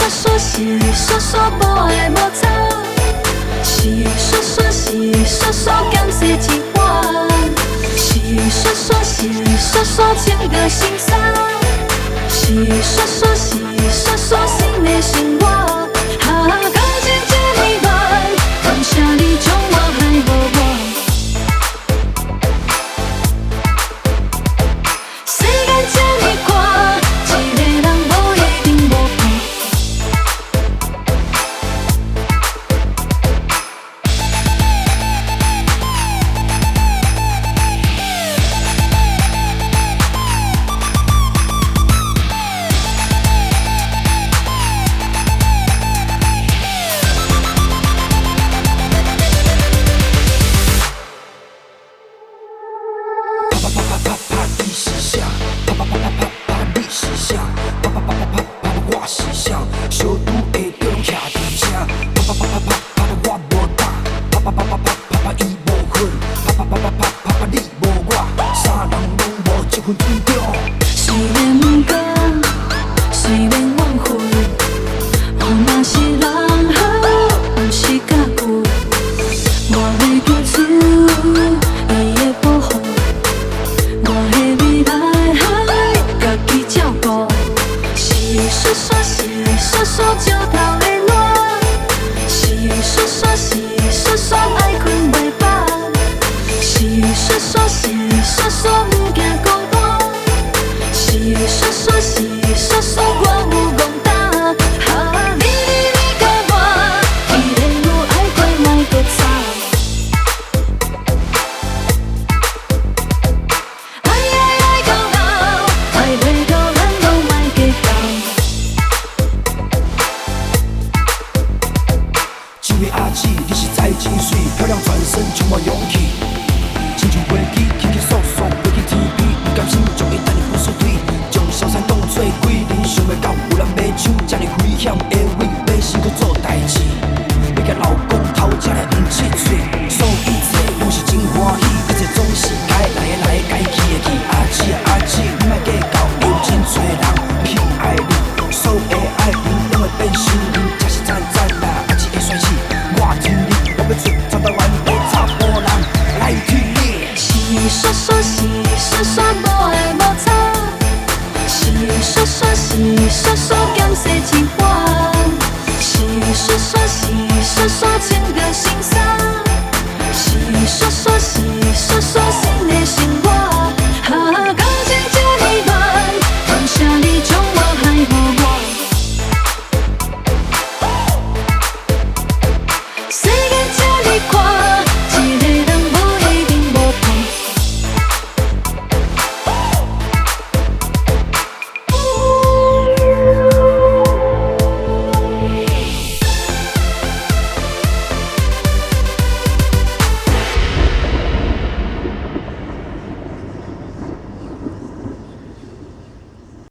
说是说说无爱无吵，是说说是说说感谢一晚，是说说是说说情着心酸，是说说是说说心的生活。感情这么乱，感谢你将我害无我。世间这么宽，一个人无一定无伴。虽然不甘，虽然怨恨，我嘛是人好，不是假牛。我要叫出伊的保护，我的未来家己照顾。是说说是说说石头的烂，是说说是说说爱困袂饱，是说说是说说不惊孤单。是说说是说说我有憨胆，你甲我，既然有爱过，莫搁吵。爱到老，爱袂到咱拢莫计较。这位阿姊，你实在真水，漂亮转身充满勇气，亲像飞机轻轻簌簌飞去天边，不甘心就会等你不输对。瀟洒动做鬼，恁想要到有人要抢，才